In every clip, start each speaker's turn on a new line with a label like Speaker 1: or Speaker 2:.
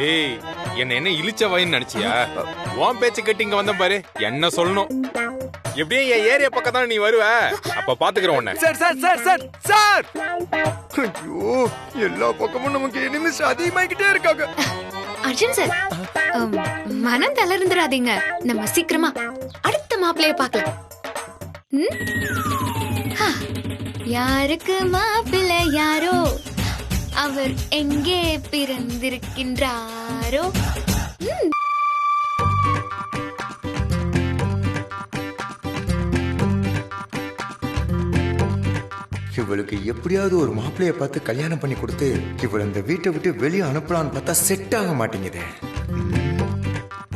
Speaker 1: ஏய், என்ன இழிச்ச வாயின்னு நினைச்சியா? உன் பேச்சு கேட்டு இங்க வந்த பாரு, என்ன சொல்லணும்? எப்படியே என் ஏரியா பக்கம் தான் நீ வருவ, அப்ப பாத்துக்கிறேன் உன்னை.
Speaker 2: Sir sir sir sir sir, ஐயோ எல்லா பக்கமும் நமக்கு எனிமிஸ் அதிகமாகிட்டே இருக்காங்க.
Speaker 3: அர்ஜுன் சார், மனம் தளர்ந்துடாதீங்க. நம்ம சீக்கிரமா அடுத்த மாப்பிள்ளைய பார்க்கலாம். யாருக்கு மாப்பிள்ளை யாரோ, அவர் எங்கே பிறந்திருக்கின்றாரோ.
Speaker 2: இவளுக்கு எப்படியாவது ஒரு மாப்பிள்ளைய பார்த்து கல்யாணம் பண்ணி கொடுத்து இவள் இந்த வீட்டை விட்டு வெளியே அனுப்பலான்னு பார்த்தா செட் ஆக மாட்டேங்குது.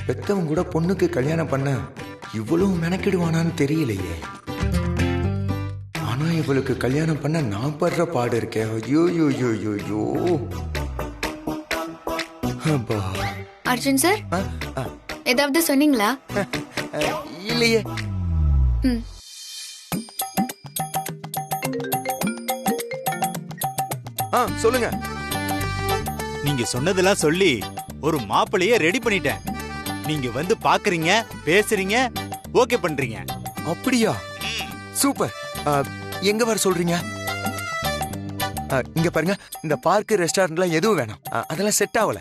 Speaker 2: பெத்தவங்க கூட பொண்ணுக்கு கல்யாணம் பண்ண இவ்வளவு மெனக்கிடுவானான்னு தெரியலையே. ஆனா இவளுக்கு கல்யாணம் பண்ண நான் படுற பாடு இருக்கேன். ஐயோ யோ யோ யோ யோ.
Speaker 3: அர்ஜுன் சார், ஏதாவது சொன்னீங்களா?
Speaker 2: இல்லையே. சொல்லுங்க.
Speaker 4: நீங்க சொன்னதெல்லாம் சொல்லி ஒரு மாப்பிளைய ரெடி பண்ணிட்டேன். நீங்க வந்து பாக்குறீங்க, பேசுறீங்க, ஓகே பண்றீங்க.
Speaker 2: அப்படியா? சூப்பர். எங்க வர சொல்றீங்க? இங்க பாருங்க, இந்த பார்க் ரெஸ்டாரண்ட்லாம் எதுவும் வேணாம், அதெல்லாம் செட் ஆகல.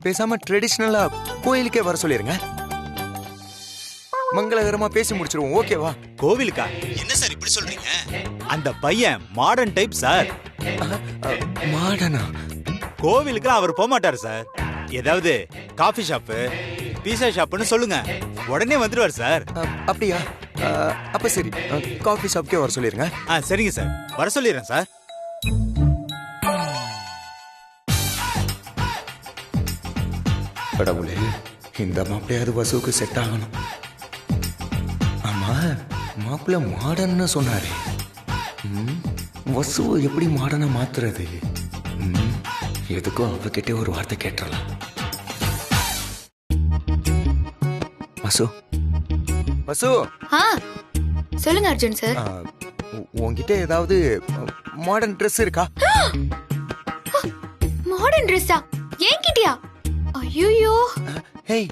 Speaker 2: பேசாம ட்ரெடிஷனலா கோயிலுக்கே வர சொல்லிருங்க. மங்களகரமா பேசி முடிச்சிருவோம். ஓகேவா?
Speaker 4: கோவிலுக்கா? என்ன சார் இப்படி சொல்றீங்க? அந்த பையன் மாடர்ன் டைப் சார்.
Speaker 2: மாடனா?
Speaker 4: கோவிலுக்கு அவர் போக மாட்டாரு சார். ஏதாவது காஃபி ஷாப்பு, பீஸா ஷாப்னு சொல்லுங்க, உடனே வந்துடுவார் சார்.
Speaker 2: அப்படியா? அப்ப சரி, காஃபி ஷாப்க்கே வர சொல்லிருங்க.
Speaker 4: சரிங்க சார், வர சொல்லிடுறேன் சார்.
Speaker 2: கடவுளே, இந்த மாப்பிள்ளையாவது வசுவுக்கு செட் ஆகணும். ஆமா, மாப்பிள்ளை மாடன்னு சொன்னாரே, வசுவை எப்படி மாடனா மாத்துறது? எதுக்கும் அவகிட்ட ஒரு வார்த்தை கேட்டுறலாம். வசு, வசு.
Speaker 3: சொல்லுங்க அர்ஜுன் சார்.
Speaker 2: உன்கிட்ட ஏதாவது மாடர்ன் ட்ரெஸ் இருக்கா?
Speaker 3: மாடர்ன் ட்ரெஸ்ஸா? என்கிட்டயா? ஐயோ.
Speaker 2: ஹேய்,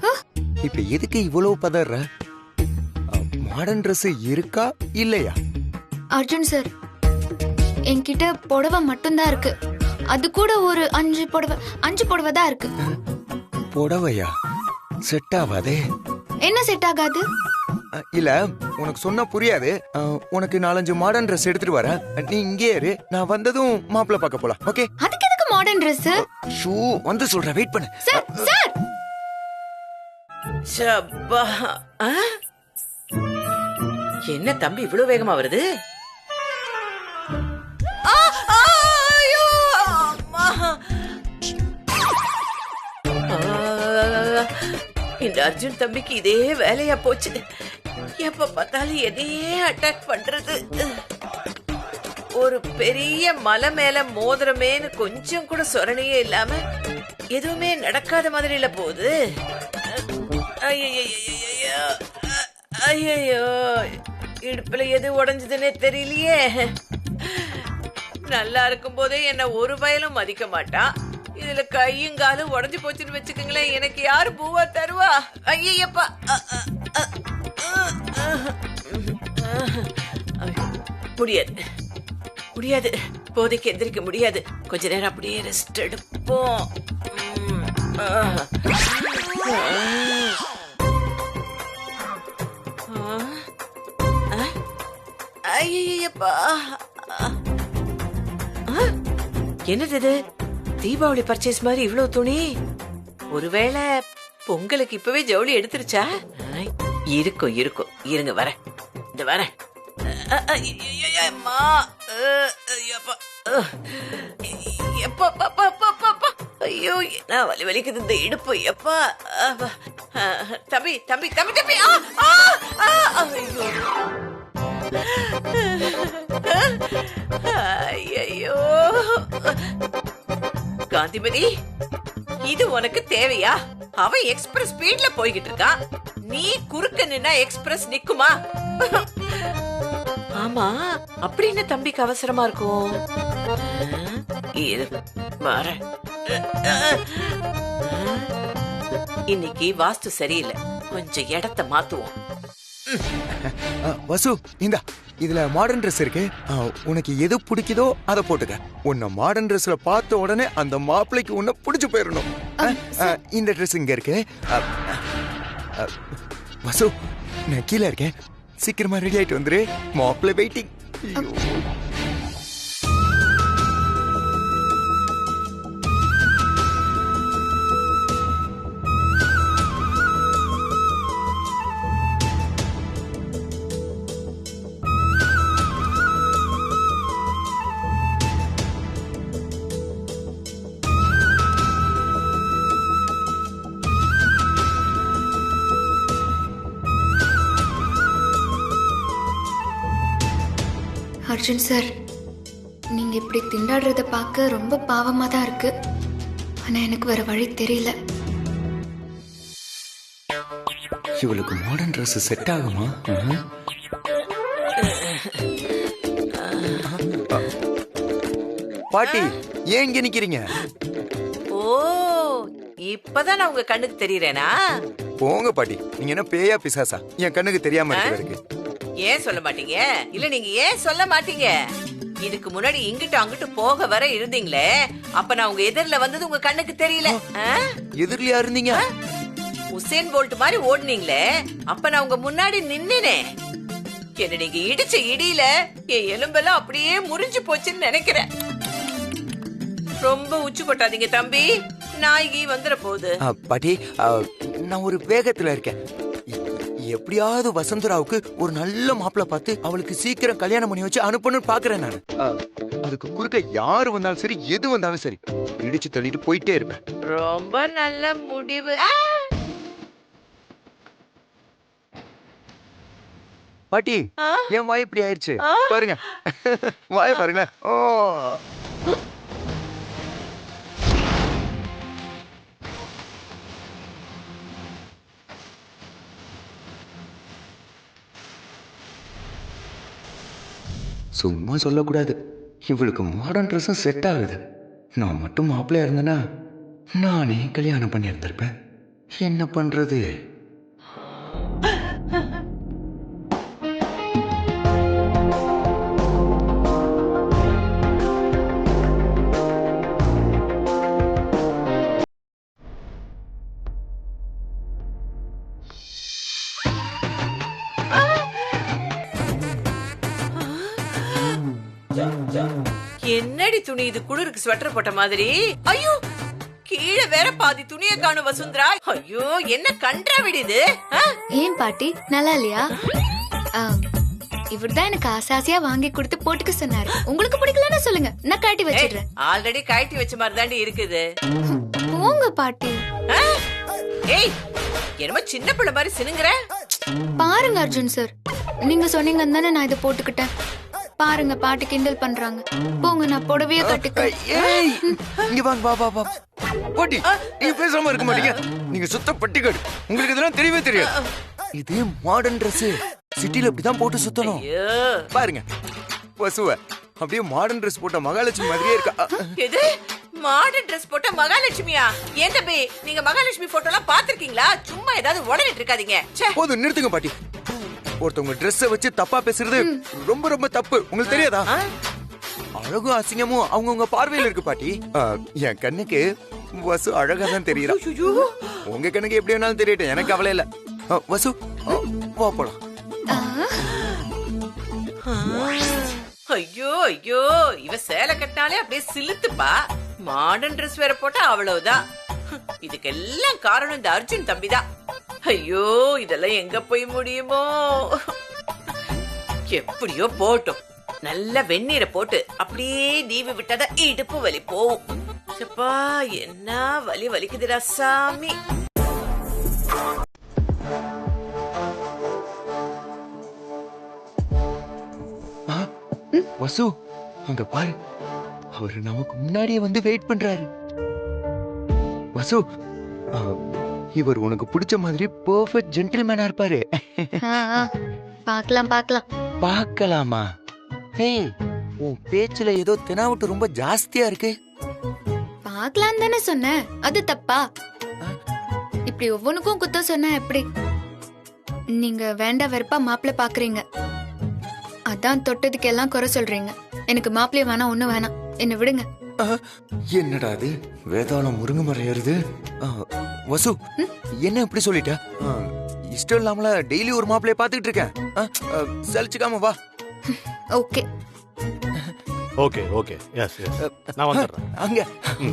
Speaker 2: இப்ப எதுக்கு இவ்வளவு பதற? மாடர்ன் ட்ரெஸ் இருக்கா இல்லையா?
Speaker 3: அர்ஜுன் சார், என்கிட்ட புடவை மட்டும்தான் இருக்கு. அது கூட ஒரு 5 புடவை தான் இருக்கு.
Speaker 2: புடவையா? செட் ஆகாதே.
Speaker 3: என்ன செட் ஆகாது?
Speaker 2: இல்ல, உனக்கு சொன்னா புரியாது. உனக்கு 4-5 மாடர்ன் ட்ரெஸ் எடுத்துட்டு வரேன். நீ இங்கே இரு, நான் வந்ததும் மாப்பிள்ளை பார்க்க போலாம். ஓகே?
Speaker 3: அதுக்கு எதுக்கு மாடர்ன் ட்ரெஸ்?
Speaker 2: ஷூ வந்து சொல்றேன், வெயிட் பண்ணு.
Speaker 3: Sir sir.
Speaker 5: சப்பா, என்ன தம்பி இவ்வளவு வேகமா வருது? இந்த அர்ஜுன் தம்பிக்கு இதே வேலையா போச்சு. எப்ப பார்த்தாலும் எதையே அட்டாக் பண்றது. ஒரு பெரிய மலை மேல மோதிரமேன்னு கொஞ்சம் கூட சொரணையே இல்லாம எதுவுமே நடக்காத மாதிரில போகுது. ஐயோ, இடுப்புல எது உடைஞ்சதுன்னே தெரியலையே. நல்லா இருக்கும் போதே என்ன ஒரு பயலும் மதிக்க மாட்டான். இதுல கையும் காலும் உடஞ்சு போச்சுன்னு வச்சுக்கோங்களேன், எனக்கு யாரு பூவா தருவா? ஐயப்பா, முடியாது முடியாது, போதைக்கு எந்திரிக்க முடியாது. கொஞ்ச நேரம் அப்படியே ரெஸ்ட் எடுப்போம். ஐயப்பா, என்னது இது? தீபாவளி பர்ச்சேஸ் மாதிரி இவ்வளவு துணி. ஒருவேளை பொங்கலுக்கு இப்பவே ஜவுளி எடுத்துருச்சா? இருக்கும் இருக்கும், இருங்க வரேன், இந்த வரேன். ஐயோ, என்ன வலி வலிக்குது இந்த இடுப்பு. எப்பா தம்பி தம்பி தம்பி தம்பி, ஐயோ காந்திமதி, இது உனக்கு தேவையா? அவன் எக்ஸ்பிரஸ் ஸ்பீட்ல போய்கிட்டு இருக்கான், நீ குறுக்க நின்னா எக்ஸ்பிரஸ் நிக்குமா? ஆமா, அப்படின்னு தம்பிக்கு அவசரமா இருக்கும். இன்னைக்கு வாஸ்து சரியில்லை, கொஞ்சம் இடத்த மாத்துவோம்.
Speaker 2: வசு இந்தா இதுல மாடர்ன் ட்ரெஸ் இருக்கு. உனக்கு எது பிடிக்குதோ அதை போட்டுக்க. உன்னை மாடர்ன் ட்ரெஸ்ல பார்த்த உடனே அந்த மாப்பிள்ளைக்கு உன்னை பிடிச்சு போயிடணும். இந்த ட்ரெஸ் இங்க இருக்கு. வசு நான் கீழே இருக்கேன், சீக்கிரமா ரெடி ஆயிட்டு வந்துரு. மாப்பிள்ளை வெயிட்டிங்.
Speaker 3: அர்ஜுன் சார், நீங்க இப்படி திண்டாடுறத பார்க்க ரொம்ப பாவமா தான் இருக்கு. ஆனா எனக்கு வேற வழி தெரியல.
Speaker 2: இவளுக்கு மாடர்ன் ட்ரெஸ் செட் ஆகுமா? பாட்டி ஏன் இங்க நிக்கிறீங்க?
Speaker 5: ஓ, இப்பதான் நான் உங்க கண்ணுக்கு தெரியறேனா?
Speaker 2: போங்க பாட்டி, நீங்க என்ன பேயா பிசாசா என் கண்ணுக்கு தெரியாம இருக்கு?
Speaker 5: ஏன் சொல்ல மாட்டீங்க? இல்ல நீங்க ஏன் சொல்ல மாட்டீங்க? இதுக்கு முன்னாடி இங்கிட்டு அங்கிட்டு போக வர இருந்தீங்களே, அப்ப நான் உங்க எதிரில வந்தது உங்க கண்ணுக்கு தெரியல?
Speaker 2: எதிரியா இருந்தீங்க?
Speaker 5: உசேன் போல்ட் மாதிரி ஓடுனீங்களே, அப்ப நான் உங்க முன்னாடி நின்னேனே. என்ன நீங்க இடிச்ச இடியில என் எலும்பெல்லாம் அப்படியே முறிஞ்சு போச்சுன்னு நினைக்கிறேன். ரொம்ப உச்சி கொட்டாதீங்க தம்பி, நாய்கி வந்துட போகுது.
Speaker 2: பாட்டி நான் ஒரு வேகத்துல இருக்கேன். எப்படியாவது வசந்தராவுக்கு ஒரு நல்ல மாப்பிள்ளை பார்த்து அவளுக்கு சீக்கிரம் கல்யாணம் பண்ணி வச்சு அனுப்பணும்னு பாக்குறேன் நான். அதுக்கு குறுக்க யாரு வந்தாலும் சரி, எது வந்தாலும் சரி, இடிச்சு தள்ளிட்டு போயிட்டே இருப்பேன்.
Speaker 5: ரொம்ப நல்ல முடிவு.
Speaker 2: பாட்டி என் வாய் இப்படி ஆயிடுச்சு பாருங்க. வாய பாருங்க. ஓ சும்மா சொல்லக்கூடாது. இவளுக்கு மாடர்ன் ட்ரெஸ்ஸும் செட் ஆகுது. நான் மட்டும் மாப்பிள்ளையா இருந்தேன்னா நானே கல்யாணம் பண்ணி இருந்திருப்பேன். என்ன பண்றது?
Speaker 5: என்னடி துணி இது? குளிருக்கு ஸ்வெட்டர் போட்ட மாதிரி. ஐயோ, கீழே வேற பாதி துணிய காணும் வசுந்தரா. ஐயோ, என்ன கன்றா விடுது?
Speaker 3: ஏன் பாட்டி நல்லா இல்லையா? இவர்தான் எனக்கு ஆசாசியா வாங்கி கொடுத்து போட்டுக்க சொன்னாரு. உங்களுக்கு பிடிக்கலன்னா சொல்லுங்க, நான் கட்டி வச்சிடுறேன்.
Speaker 5: ஆல்ரெடி கட்டி வச்ச மாதிரி தாண்டி இருக்குது.
Speaker 3: போங்க பாட்டி.
Speaker 5: ஏய், என்னமோ சின்ன பிள்ளை மாதிரி சினுங்குற.
Speaker 3: பாருங்க அர்ஜுன் சார், நீங்க சொன்னீங்கன்னு தானே நான் இதை போட்டுக்கிட்டேன். பாருங்க பாட்டி கிண்டல் பண்றாங்க. போங்க, நான் புடவைய கட்டிக்கிறேன்.
Speaker 2: இங்க வாங்க, வா வா வா. பாட்டி நீங்க பேசாம இருக்க மாட்டீங்க. நீங்க சுத்த பட்டிக்காடு, உங்களுக்கு இதெல்லாம் தெரியவே தெரியாது. இது மாடர்ன் ட்ரெஸ், சிட்டில இப்படிதான் போட்டு சுத்தணும். பாருங்க வசுவ அப்படியே மாடர்ன் ட்ரெஸ் போட்ட மகாலட்சுமி மாதிரியே இருக்கா.
Speaker 5: எது மாடர்ன் ட்ரெஸ் போட்ட மகாலட்சுமியா? ஏன் தம்பி, நீங்க மகாலட்சுமி போட்டோ எல்லாம் பாத்திருக்கீங்களா? சும்மா ஏதாவது உடனிட்டு இருக்காதீங்க.
Speaker 2: போதும், நிறுத்துங்க பாட்டி. ஒருத்தவங்க ட்ரெஸ்ஸை வச்சு தப்பா பேசுறது ரொம்ப ரொம்ப தப்பு. உங்களுக்கு தெரியாதா? அழகும் அசிங்கமும் அவங்கவுங்க பார்வையில இருக்கு பாட்டி. என் கண்ணுக்கு வசு அழகா தான் தெரியறா. உங்க கண்ணுக்கு எப்படி வேணாலும் தெரியட்டும், எனக்கு கவலை இல்ல. வசு வா போலாம்.
Speaker 5: ஐயோ ஐயோ, இவ சேலை கட்டினாலே அப்படியே சிலுத்துப்பா. மாடர்ன் ட்ரெஸ் வேற போட்டா அவ்வளவுதான். இதுக்கெல்லாம் காரணம் இந்த அர்ஜுன் தம்பிதான். ஐயோ, இதெல்லாம் எங்க போய் முடியுமோ? எப்படியோ போட்டோம். நல்ல வெந்நீரை போட்டு அப்படியே நீவி விட்டாத இடுப்பு வலி போகும். சப்பா, என்ன வலி வலிக்குதுடா சாமி.
Speaker 2: வசு அங்க பாரு, அவரு நமக்கு முன்னாடியே வந்து வெயிட் பண்றாரு. வசு, இவர் உனக்கு பிடிச்ச மாதிரி பெர்ஃபெக்ட் ஜென்டில்மேனா இருப்பாரு.
Speaker 3: பார்க்கலாம் பார்க்கலாம்.
Speaker 2: பார்க்கலாமா? ஹேய், உன் பேச்சுல ஏதோ தெனாவட்டு ரொம்ப ஜாஸ்தியா இருக்கு.
Speaker 3: பார்க்கலாம் தானே சொன்னேன், அது தப்பா? இப்படி ஒவ்வொன்றுக்கும் குத்தம் சொன்னா எப்படி? நீங்க வேண்டா வெறுப்பா மாப்பிள்ளை பாக்குறீங்க, அதான் தொட்டதுக்கு எல்லாம் குறை சொல்றீங்க. எனக்கு மாப்பிள்ளைய வேணாம், ஒண்ணு வேணாம், என்ன விடுங்க.
Speaker 2: என்னடா அது வேதாளம் முருங்க மரம் ஏறுது. வசு என்ன இப்படி சொல்லிட்ட? இஷ்டம் இல்லாமல டெய்லி ஒரு மாப்பிள்ளைய பாத்துக்கிட்டு இருக்கேன். சலிச்சுக்காம வா.
Speaker 3: Okay
Speaker 6: okay okay yes yes நான் வந்துடுறேன்.
Speaker 2: அங்க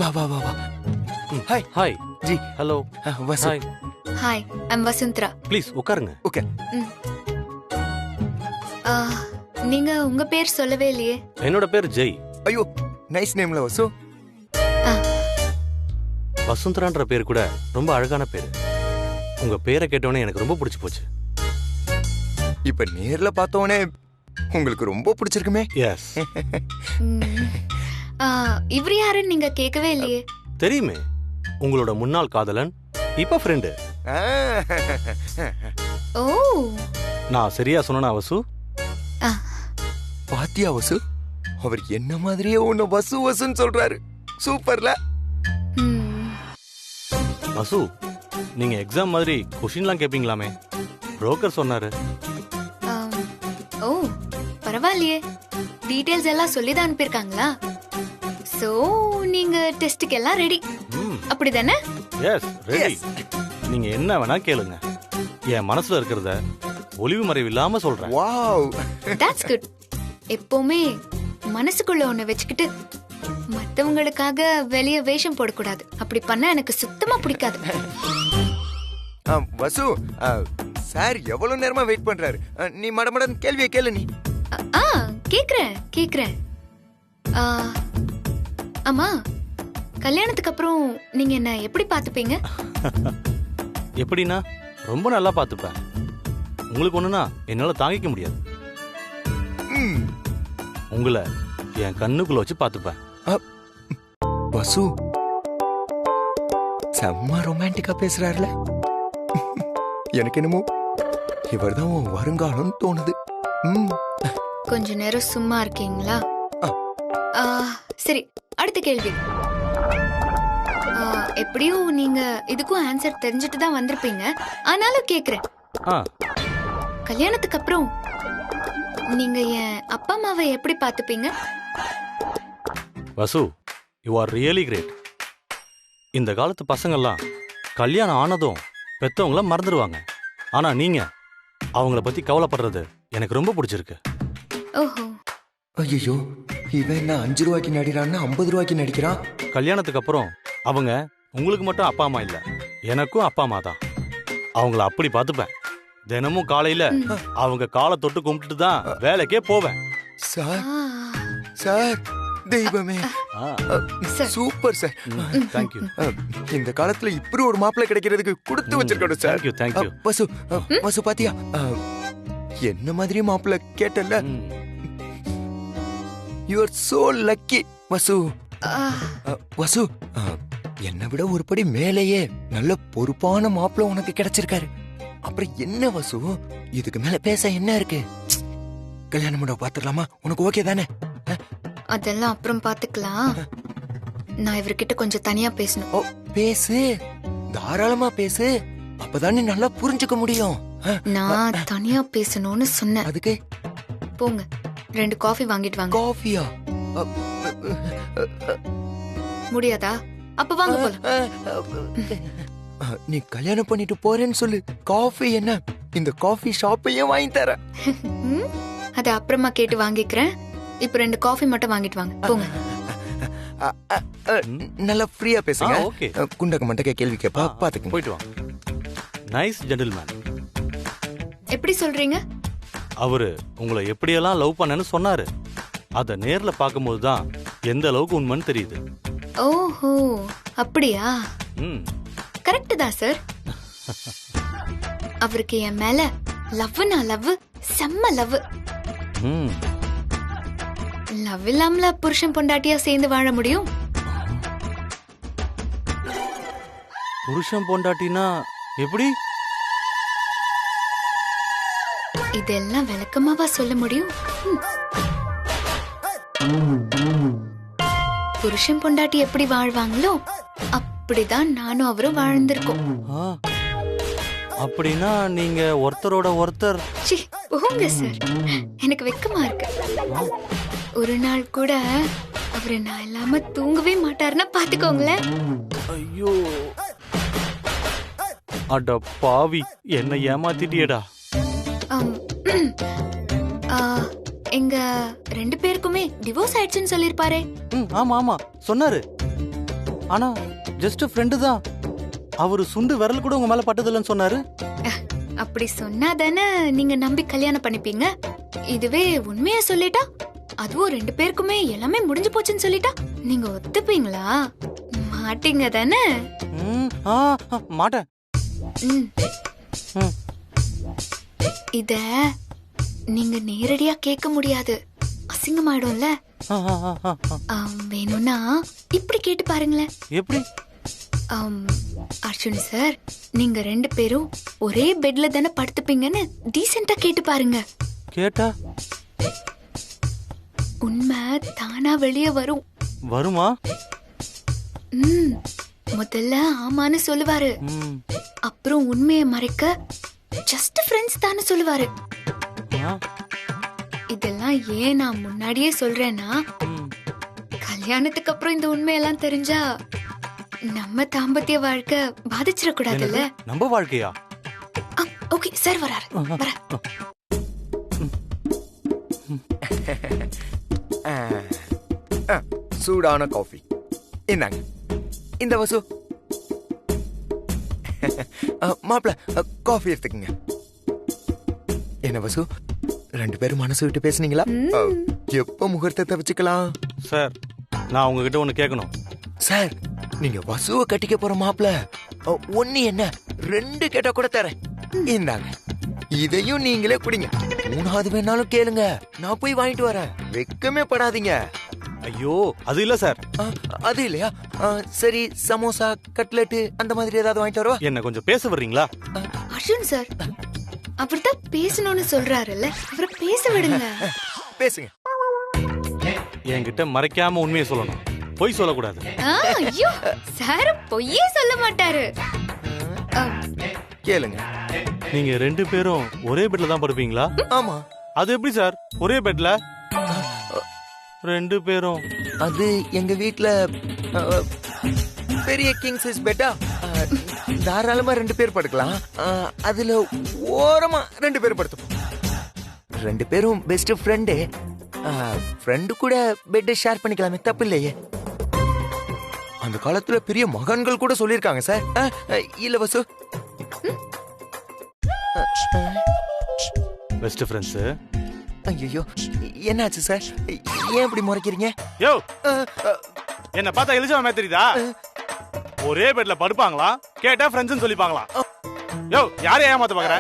Speaker 2: வா வா வா வா. Hi
Speaker 6: hi
Speaker 2: ji.
Speaker 6: Hello
Speaker 2: Vasu.
Speaker 6: Hi
Speaker 3: hi, I'm Vasundhara.
Speaker 6: Please உட்காருங்க.
Speaker 2: ஓகே.
Speaker 3: நீங்க உங்க பேர் சொல்லவே இல்லையே.
Speaker 6: என்னோட பேர் ஜெய்.
Speaker 2: ஐயோ நைஸ் நேம்ல வசு.
Speaker 6: வசுந்தரான்ற பேர் கூட ரொம்ப அழகான பேரு. உங்க பேரை கேட்டோன்னே எனக்கு ரொம்ப பிடிச்சு போச்சு.
Speaker 2: இப்ப நேர்ல பார்த்தோனே உங்களுக்கு ரொம்ப பிடிச்சிருக்குமே.
Speaker 6: எஸ்
Speaker 3: இவர் யாருன்னு நீங்க கேட்கவே இல்லையே.
Speaker 6: தெரியுமே, உங்களோட முன்னாள் காதலன், இப்ப ஃப்ரெண்டு.
Speaker 3: ஓ,
Speaker 6: நான் சரியா சொன்னா வசு?
Speaker 2: பாத்தியா வசு, அவர் என்ன மாதிரியே உன்னை வசு வசுன்னு சொல்றாரு. சூப்பர்ல.
Speaker 6: வசு, நீங்க எக்ஸாம் மாதிரி கொஸ்டின்லாம் கேட்பீங்களாமே, புரோக்கர் சொன்னாரு.
Speaker 3: ஓ பரவாயில்லையே, டீடைல்ஸ் எல்லாம் சொல்லி தான் அனுப்பியிருக்காங்களா? சோ நீங்க டெஸ்டுக்கு எல்லாம் ரெடி அப்படிதானே?
Speaker 6: S ready. நீங்க என்ன வேணா கேளுங்க, என் மனசுல இருக்கிறத ஒளிவு மறைவு இல்லாம சொல்றேன்.
Speaker 2: Wow,
Speaker 3: that's good. எப்பவுமே மனசுக்குள்ள ஒண்ணு வச்சுக்கிட்டு மத்தவங்களுக்காக வெளிய வேஷம் போடக்கூடாது. அப்படி பண்ணா எனக்கு சுத்தமா பிடிக்காது.
Speaker 2: வசு, சார் எவ்வளவு நேரமா வெயிட் பண்றாரு. நீ மடமடன் கேள்வியை கேளு. நீ
Speaker 3: கேக்குறேன். அம்மா, கல்யாணத்துக்கு அப்புறம் நீங்க என்ன எப்படி பாத்துப்பீங்க?
Speaker 6: எப்படின்னா ரொம்ப நல்லா பாத்துப்பேன். உங்களுக்கு ஒண்ணுனா என்னால தாங்கிக்க முடியாது. உங்களை என் கண்ணுக்குள்ள வச்சு பாத்துப்பேன்.
Speaker 2: வசு செம்ம ரொமான்டிக்கா பேசுறாருல. எனக்கு என்னமோ இவர்தான் உன் வருங்காலம் தோணுது.
Speaker 3: கொஞ்ச நேரம் சும்மா இருக்கீங்களா? சரி, அடுத்த கேள்வி. எப்படியும் நீங்க இதுக்கும் ஆன்சர் தெரிஞ்சுட்டு தான் வந்திருப்பீங்க, ஆனாலும் கேக்குறேன். கல்யாணத்துக்கு அப்புறம் நீங்க என் அப்பா அம்மாவை எப்படி பாத்துப்பீங்க?
Speaker 6: வசு, யூ ஆர் ரியலி கிரேட். இந்த காலத்து பசங்கள்லாம் கல்யாணம் ஆனதும் பெத்தவங்கள மறந்துடுவாங்க. ஆனா நீங்க அவங்கள பத்தி கவலைப்படுறது எனக்கு ரொம்ப பிடிச்சிருக்கு.
Speaker 3: ஓஹோ.
Speaker 2: ஐயோ, இவன் என்ன 5 ரூபாய்க்கு நடிக்கிறான்னு 50 ரூபாய்க்கு நடிக்கிறான்.
Speaker 6: கல்யாணத்துக்கு அப்புறம் அவங்க உங்களுக்கு மட்டும் அப்பா அம்மா இல்ல, எனக்கும் அப்பா அம்மா தான். அவங்கள அப்படி பாத்துப்பேன். தினமும் காலையில அவங்க காலை தொட்டு கும்பிட்டு தான் வேலைக்கே போவேன்.
Speaker 2: சார் சார், தெய்வமே, சூப்பர் சார்.
Speaker 6: தேங்க்யூ.
Speaker 2: இந்த காலத்துல இப்படி ஒரு மாப்பிள்ளை கிடைக்கிறதுக்கு கொடுத்து வச்சிருக்கணும் சார்.
Speaker 6: தேங்க்யூ.
Speaker 2: வசு, வசு பாத்தியா, என்ன மாதிரி மாப்பிள்ளை கேட்டல. யூ ஆர் சோ லக்கி வசு. வசு, என்னை விட ஒரு படி மேலேயே நல்ல பொறுப்பான மாப்பிள்ளை உனக்கு கிடைச்சிருக்காரு. அப்புறம் என்ன வசு, இதுக்கு மேல பேச என்ன இருக்கு? கல்யாணம் பண்ண பாத்துக்கலாமா? உனக்கு ஓகே தானே?
Speaker 3: அதெல்லாம் அப்புறம் பாத்துக்கலாம். நான் இவர்கிட்ட கொஞ்சம் தனியா பேசணும்.
Speaker 2: ஓ, பேசு, தாராளமா பேசு. அப்பதானே நல்லா புரிஞ்சுக்க முடியும்.
Speaker 3: நான் தனியா பேசணும்னு சொன்னேன்.
Speaker 2: அதுக்கு
Speaker 3: போங்க, 2 காஃபி வாங்கிட்டு வாங்க.
Speaker 2: காஃபியா?
Speaker 3: முடியாதா? அப்ப வாங்க போலாம்.
Speaker 2: நீ கல்யாணம் பண்ணிட்டு போறேன்னு சொல்லு. காஃபி என்ன, இந்த காஃபி ஷாப்பையே வாங்கி தரேன்.
Speaker 3: அத அப்புறமா கேட்டு வாங்கிக்கிறேன். இப்ப 2 காஃபி மட்டும் வாங்கிட்டு வாங்க, போங்க.
Speaker 2: நல்லா ஃப்ரீயா பேசுங்க.
Speaker 6: ஓகே.
Speaker 2: குண்டக்க மண்டக்க கேள்வி கேப்பா, பாத்துக்க.
Speaker 6: போயிட்டு வாங்க. Nice gentleman.
Speaker 3: எப்படி சொல்றீங்க?
Speaker 6: அவரு உங்களை எப்படியெல்லாம் லவ் பண்ணேன்னு சொன்னாரு. அத நேர்ல பார்க்கும்போது தான் எந்த அளவுக்கு உண்மைன்னு தெரியுது.
Speaker 3: ஓஹோ, அப்படியா? கரெக்ட் தான் சார். அவருக்கு என் மேல லவ்னா லவ், செம்ம லவ். லவ் இல்லாமல புருஷன் பொண்டாட்டியா சேர்ந்து வாழ முடியும்?
Speaker 6: புருஷன் பொண்டாட்டினா எப்படி?
Speaker 3: இதெல்லாம் விளக்கமாவா சொல்ல முடியும்? புருஷன் பொண்டாட்டி எப்படி வாழ்வாங்களோ அப்படிதான் நானும் அவரும் வாழ்ந்திருக்கோம்.
Speaker 6: அப்படின்னா நீங்க ஒருத்தரோட ஒருத்தர்.
Speaker 3: ச்சீ, போங்க சார். எனக்கு வெக்கமா இருக்கு. ஒரு நாள் கூட அவரு நான் இல்லாம தூங்கவே மாட்டாருன்னா பாத்துக்கோங்களேன்.
Speaker 6: ஐயோ, அட பாவி, என்ன ஏமாத்திட்டியடா.
Speaker 3: ஆம், ஆ, எங்க 2 பேருக்குமே டிவோர்ஸ் ஆயிடுச்சுன்னு சொல்லிருப்பாரே.
Speaker 6: ஆமா ஆமா சொன்னாரு. ஆனா ஜஸ்ட் ஃப்ரெண்டு தான். அவரு சுண்டு விரல் கூட உங்க மேல பட்டதில்லைன்னு சொன்னாரு.
Speaker 3: அப்படி சொன்னாதானே நீங்க நம்பி கல்யாணம் பண்ணிப்பீங்க. இதுவே உண்மையா சொல்லிட்டா, அதுவும் 2 பேருக்குமே எல்லாமே முடிஞ்சு போச்சுன்னு சொல்லிட்டா நீங்க ஒத்துப்பீங்களா? மாட்டீங்க தானே?
Speaker 6: மாட்டேன்.
Speaker 3: ம். இத நீங்க நேரடியா கேட்க முடியாது, அசிங்கமாயிடும்ல. வேணும்னா இப்படி கேட்டு பாருங்களேன்.
Speaker 6: எப்படி?
Speaker 3: அர்ஜுன் சார், நீங்க 2 பேரும் ஒரே பெட்ல தானே படுத்துப்பீங்கன்னு டீசெண்டா கேட்டு பாருங்க.
Speaker 6: கேட்டா
Speaker 3: உண்மை தானா வெளியே வரும்.
Speaker 6: வருமா?
Speaker 3: முதல்ல ஆமான்னு சொல்லுவாரு. அப்புறம் உண்மையை மறைக்க ஜஸ்ட் ஃப்ரெண்ட்ஸ் தானே சொல்லுவாரு. இதெல்லாம் ஏன் நான் முன்னாடியே சொல்றேன்னா, கல்யாணத்துக்கு அப்புறம் இந்த உண்மையெல்லாம் தெரிஞ்சா நம்ம தாம்பத்திய வாழ்க்கை பாதிச்சிடக்கூடாதுல்ல.
Speaker 6: நம்ம வாழ்க்கையா?
Speaker 3: ஓகே சார், வராரு.
Speaker 2: சூடான காஃபி இந்தாங்க. இந்த வசு மாப்பிள காஃபி எடுத்துக்கங்க. என்ன வசு, 2 பேரும் மனசு விட்டு பேசுனீங்களா? எப்ப முகூர்த்தத்தை வச்சுக்கலாம்?
Speaker 6: சார், நான் உங்ககிட்ட ஒண்ணு கேட்கணும்.
Speaker 2: சார், நீங்க வசுவை கட்டிக்க போற மாப்பிள, 1 என்ன 2 கேட்டா கூட தரேன். இந்தாங்க, இதையும் நீங்களே குடிங்க. 3வது வேணாலும் கேளுங்க, நான் போய் வாங்கிட்டு வரேன். வெக்கமே படாதீங்க.
Speaker 6: ஐயோ, அது இல்ல சார்.
Speaker 2: அது இல்லையா? சரி, சமோசா, கட்லெட் அந்த மாதிரி ஏதாவது வாங்கிட்டு வரவா?
Speaker 6: என்ன கொஞ்சம் பேச வர்றீங்களா?
Speaker 3: அர்ஜுன் சார், அவர்தான் பேசணும்னு சொல்றாருல்ல, அவரை பேச விடுங்க.
Speaker 2: பேசுங்க.
Speaker 6: என்கிட்ட மறைக்காம உண்மையை சொல்லணும், பொய் சொல்லக்கூடாது.
Speaker 3: ஐயோ, சார் பொய்யே சொல்ல மாட்டாரு.
Speaker 2: கேளுங்க.
Speaker 6: நீங்க 2 பேரும் ஒரே பெட்ல தான் படுப்பீங்களா?
Speaker 2: ஆமா.
Speaker 6: அது எப்படி சார் ஒரே பெட்ல 2 பேரும்?
Speaker 2: அது எங்க வீட்ல பெரிய கிங் சைஸ் பெட்டா, தாராளமா 2 பேர் படுக்கலாம். அதுல ஓரமா 2 பேர் படுத்துப்போம். 2 பேரும் பெஸ்ட் ஃப்ரெண்டு. ஃப்ரெண்டு கூட பெட் ஷேர் பண்ணிக்கலாமே, தப்பு இல்லையே. அந்த காலத்துல பெரிய மகான்கள் கூட சொல்லிருக்காங்க சார். இல்ல வசு?
Speaker 6: Best friends.
Speaker 2: ஐயோ, என்னாச்சு சார்? ஏன் இப்படி முறைக்கிறீங்க?
Speaker 6: யோ, என்ன பார்த்தா எலிஜாபெத் தெரியுதா? ஒரே பெட்ல படுப்பாங்களா? கேட்டா ஃப்ரெண்ட்ஸ்னு சொல்லிப்பாங்களா? யோ, யாரை ஏமாத்த பாக்குற?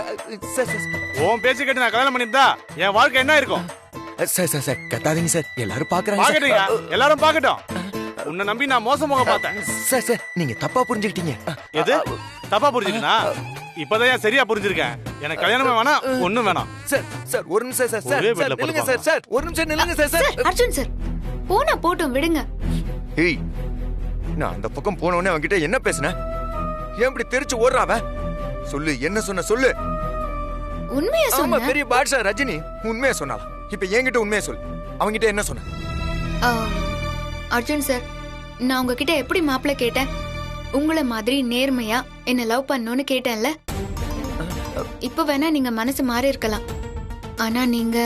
Speaker 2: சார்,
Speaker 6: உன் பேச்சு கேட்டு நான் கல்யாணம் பண்ணிருந்தா என் வாழ்க்கை என்ன இருக்கும்?
Speaker 2: சார் கத்தாதீங்க சார், எல்லாரும் பாக்குறாங்க.
Speaker 6: பாக்கட்டீங்க, எல்லாரும் பாக்கட்டும். உன்னை நம்பி நான் மோசமாக பார்த்தேன்.
Speaker 2: சார் நீங்க தப்பா புரிஞ்சுக்கிட்டீங்க.
Speaker 6: எது தப்பா புரிஞ்சுக்கிட்டா? இப்பதான் சரியா புரிஞ்சிருக்கேன். எனக்கு கல்யாணமே வேணாம், ஒண்ணும் வேணாம்.
Speaker 2: சார் ஒரு நிமிஷம் சார். நில்லுங்க சார். ஒரு நிமிஷம் நில்லுங்க சார்.
Speaker 3: அர்ஜுன் சார், போனா போட்டும், விடுங்க.
Speaker 2: ஏய், நான் அந்த பக்கம் போன உடனே அவன்கிட்ட என்ன பேசுனேன்? ஏன் இப்படி தெரிச்சு ஓடுறாவ? சொல்லு, என்ன சொன்ன சொல்லு.
Speaker 3: உண்மையா
Speaker 2: ஆமா,
Speaker 3: சொன்ன.
Speaker 2: பெரிய பாட்ஷா ரஜினி உண்மையா சொன்னாலாம். இப்ப என்கிட்ட உண்மையா சொல்லு. அவன்கிட்ட என்ன சொன்ன?
Speaker 3: அர்ஜுன் சார், நான் உங்ககிட்ட எப்படி மாப்பிள்ள கேட்டேன்? உங்களை மாதிரி நேர்மையா என்ன லவ் பண்ணணும்னு கேட்டேன்ல. இப்ப வேணா நீங்க மனசு மாறி இருக்கலாம், ஆனா நீங்க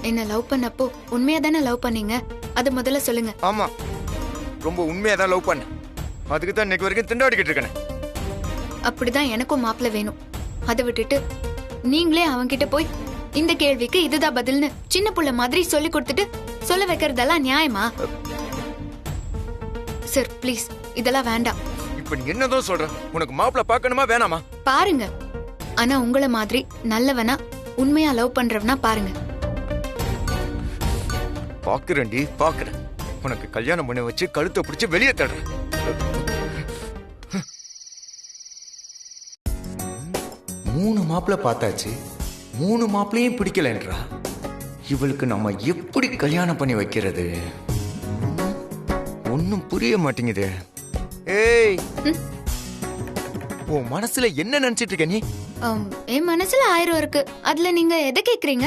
Speaker 3: என்ன லவ் பண்ணப்போ உண்மையா தானே லவ் பண்ணீங்க? அது முதல்ல சொல்லுங்க.
Speaker 2: ஆமா, ரொம்ப உண்மையா தான் லவ் பண்ண. அதுக்கு தான் இன்னைக்கு வரைக்கும் திண்டாடிக்கிட்டு இருக்கேன்.
Speaker 3: அப்படிதான் எனக்கும் மாப்பிள்ள வேணும். அதை விட்டுட்டு நீங்களே அவன்கிட்ட போய் இந்த கேள்விக்கு இதுதான் பதில்னு சின்ன புள்ள மாதிரி சொல்லி கொடுத்துட்டு சொல்ல வைக்கிறதெல்லாம் நியாயமா? சார் ப்ளீஸ், இதெல்லாம் வேண்டாம்.
Speaker 2: இப்ப நீ என்னதான் சொல்ற? உனக்கு மாப்பிள்ள பார்க்கணுமா வேணாமா?
Speaker 3: பாருங்க, ஆனா உங்களை மாதிரி நல்லவனா உண்மையா லவ் பண்றவனா பாருங்க.
Speaker 2: பாக்குறேன்டி, பாக்குறேன். உனக்கு கல்யாணம் பண்ணி வச்சு கழுத்தை பிடிச்சு வெளியே தடுறேன். 3 மாப்பிள்ள பார்த்தாச்சு, 3 மாப்பிளையும் பிடிக்கலன்றா. இவளுக்கு நம்ம எப்படி கல்யாணம் பண்ணி வைக்கிறது? ஒன்னும் புரிய மாட்டேங்குது. ஏய், உன் மனசுல என்ன நினைச்சிட்டு இருக்க நீ?
Speaker 3: என் மனசுல 1000 இருக்கு. அதுல நீங்க எதை கேக்குறீங்க?